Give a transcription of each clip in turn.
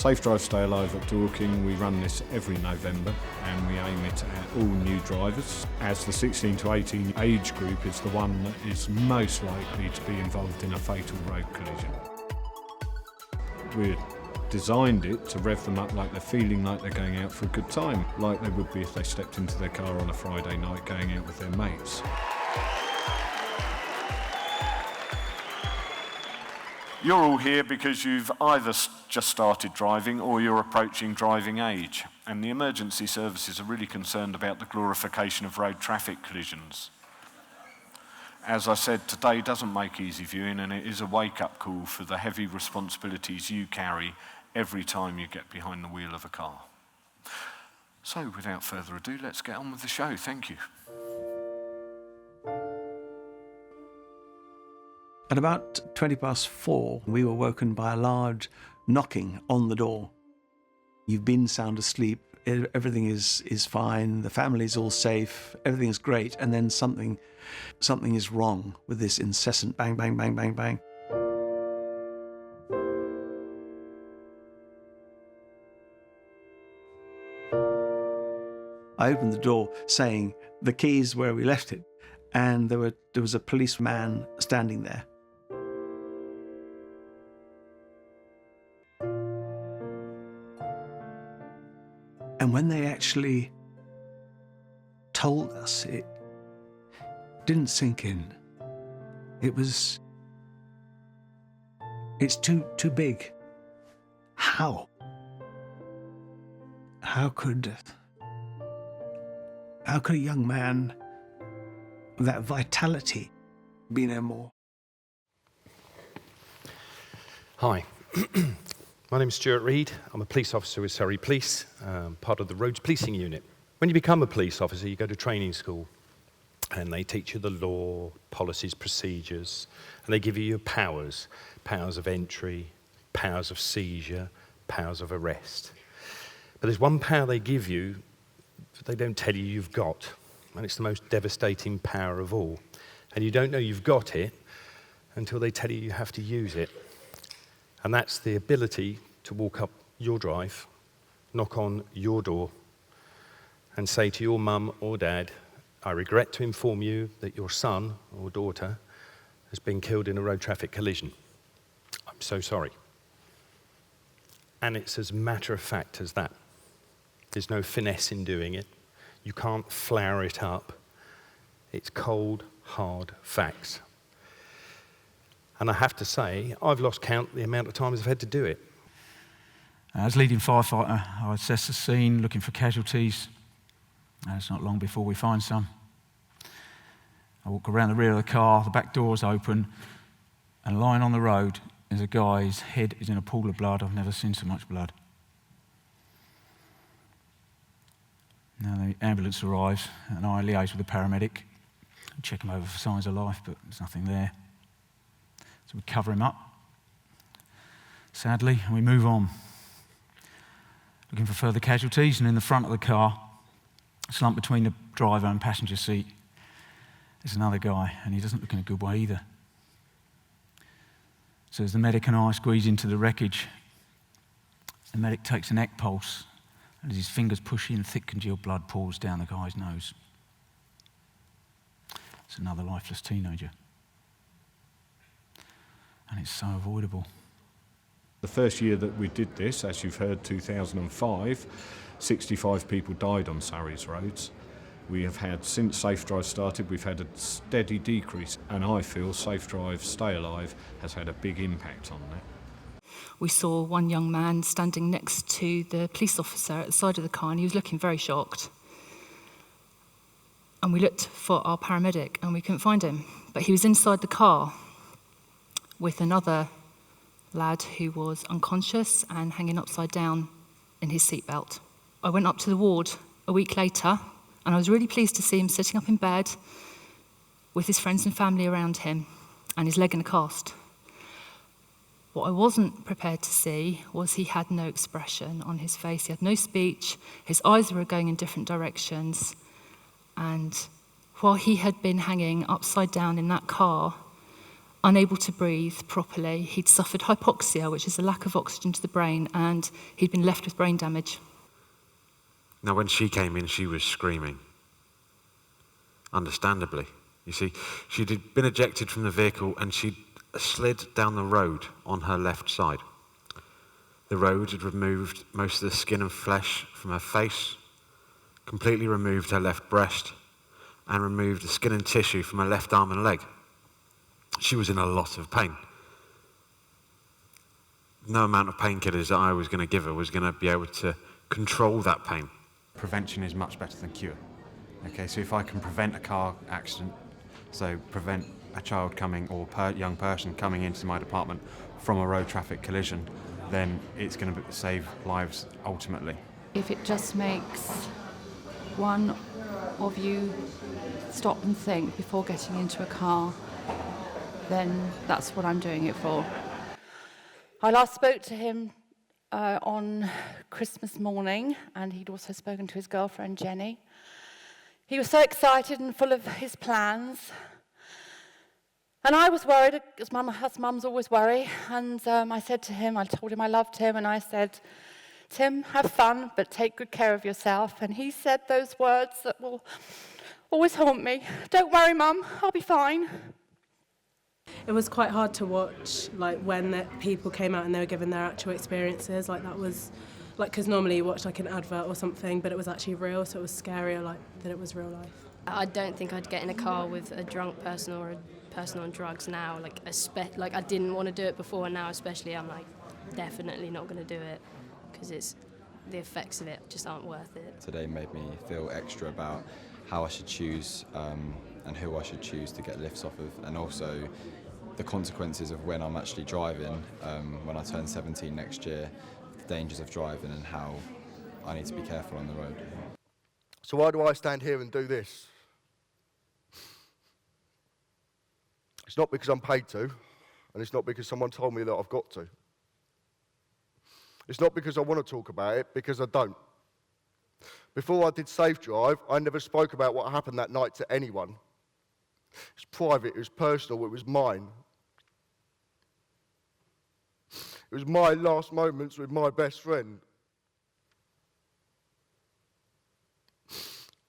Safe Drive Stay Alive at Dorking, we run this every November and we aim it at all new drivers, as the 16 to 18 age group is the one that is most likely to be involved in a fatal road collision. We designed it to rev them up like they're feeling like they're going out for a good time, like they would be if they stepped into their car on a Friday night going out with their mates. You're all here because you've either just started driving or you're approaching driving age, and the emergency services are really concerned about the glorification of road traffic collisions. As I said, today doesn't make easy viewing, and it is a wake-up call for the heavy responsibilities you carry every time you get behind the wheel of a car. So, without further ado, let's get on with the show. Thank you. At about 4:20, we were woken by a loud knocking on the door. You've been sound asleep, everything is fine, the family's all safe, everything is great, and then something is wrong with this incessant bang, bang, bang, bang, bang. I opened the door saying the key's where we left it, and there was a policeman standing there. And when they actually told us, it didn't sink in. It's too big. How? How could a young man with that vitality be no more? Hi. My name's Stuart Reid. I'm a police officer with Surrey Police, part of the Roads Policing Unit. When you become a police officer, you go to training school, and they teach you the law, policies, procedures, and they give you your powers of entry, powers of seizure, powers of arrest. But there's one power they give you that they don't tell you you've got, and it's the most devastating power of all. And you don't know you've got it until they tell you you have to use it. And that's the ability to walk up your drive, knock on your door, and say to your mum or dad, I regret to inform you that your son or daughter has been killed in a road traffic collision. I'm so sorry. And it's as matter of fact as that. There's no finesse in doing it. You can't flower it up. It's cold, hard facts. And I have to say, I've lost count the amount of times I've had to do it. As leading firefighter, I assess the scene, looking for casualties. And it's not long before we find some. I walk around the rear of the car, the back door's open, and lying on the road is a guy, his head is in a pool of blood. I've never seen so much blood. Now the ambulance arrives, and I liaise with the paramedic, check him over for signs of life, but there's nothing there. So we cover him up, sadly, and we move on. Looking for further casualties, and in the front of the car, slumped between the driver and passenger seat, there's another guy, and he doesn't look in a good way either. So as the medic and I squeeze into the wreckage, the medic takes a neck pulse, and as his fingers push in, thick congealed blood pours down the guy's nose. It's another lifeless teenager. And it's so avoidable. The first year that we did this, as you've heard, 2005, 65 people died on Surrey's roads. We have had, since Safe Drive started, we've had a steady decrease, and I feel Safe Drive Stay Alive has had a big impact on that. We saw one young man standing next to the police officer at the side of the car, and he was looking very shocked. And we looked for our paramedic, and we couldn't find him. But he was inside the car with another lad who was unconscious and hanging upside down in his seatbelt. I went up to the ward a week later, and I was really pleased to see him sitting up in bed with his friends and family around him and his leg in a cast. What I wasn't prepared to see was he had no expression on his face. He had no speech. His eyes were going in different directions. And while he had been hanging upside down in that car, unable to breathe properly. He'd suffered hypoxia, which is a lack of oxygen to the brain, and he'd been left with brain damage. Now, when she came in, she was screaming. Understandably. You see, she'd been ejected from the vehicle and she'd slid down the road on her left side. The road had removed most of the skin and flesh from her face, completely removed her left breast, and removed the skin and tissue from her left arm and leg. She was in a lot of pain. No amount of painkillers that I was going to give her was going to be able to control that pain. Prevention is much better than cure. Okay, so if I can prevent a car accident, so prevent a child coming or young person coming into my department from a road traffic collision, then it's going to save lives ultimately. If it just makes one of you stop and think before getting into a car, then that's what I'm doing it for. I last spoke to him on Christmas morning, and he'd also spoken to his girlfriend Jenny. He was so excited and full of his plans. And I was worried, as mums always worry, and I said to him, I told him I loved him, and I said, Tim, have fun, but take good care of yourself. And he said those words that will always haunt me. Don't worry, Mum, I'll be fine. It was quite hard to watch, like, when the people came out and they were given their actual experiences. Like, that was, like, because normally you watch, like, an advert or something, but it was actually real, so it was scarier, like, that it was real life. I don't think I'd get in a car with a drunk person or a person on drugs now. Like I didn't want to do it before, and now especially I'm like, definitely not going to do it, because the effects of it just aren't worth it. Today made me feel extra about how I should choose and who I should choose to get lifts off of, and also the consequences of when I'm actually driving, when I turn 17 next year, the dangers of driving and how I need to be careful on the road. So why do I stand here and do this? It's not because I'm paid to, and it's not because someone told me that I've got to. It's not because I want to talk about it, because I don't. Before I did Safe Drive, I never spoke about what happened that night to anyone. It's private, it was personal, it was mine. It was my last moments with my best friend.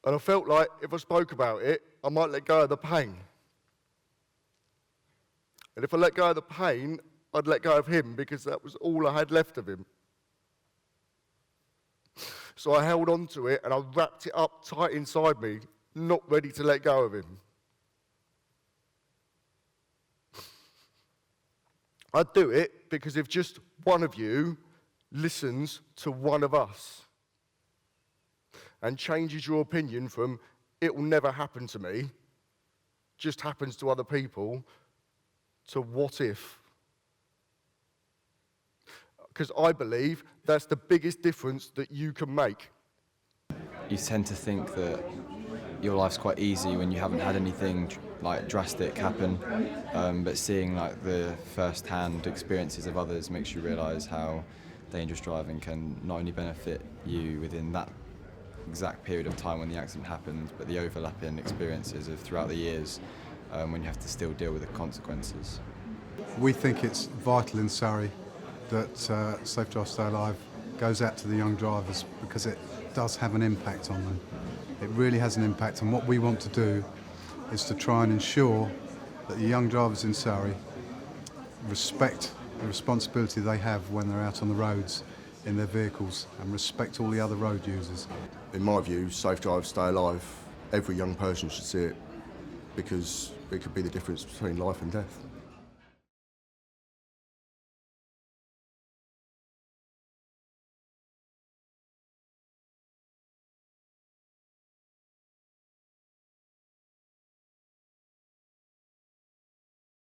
And I felt like if I spoke about it, I might let go of the pain. And if I let go of the pain, I'd let go of him, because that was all I had left of him. So I held on to it and I wrapped it up tight inside me, not ready to let go of him. I do it because if just one of you listens to one of us and changes your opinion from "it will never happen to me," just happens to other people, to "what if?" Because I believe that's the biggest difference that you can make. You tend to think that your life's quite easy when you haven't had anything like drastic happen, but seeing like the first-hand experiences of others makes you realise how dangerous driving can not only benefit you within that exact period of time when the accident happened, but the overlapping experiences of throughout the years when you have to still deal with the consequences. We think it's vital in Surrey that Safe Drive Stay Alive goes out to the young drivers, because it does have an impact on them. It really has an impact, and what we want to do is to try and ensure that the young drivers in Surrey respect the responsibility they have when they're out on the roads in their vehicles, and respect all the other road users. In my view, Safe Drive Stay Alive, every young person should see it, because it could be the difference between life and death.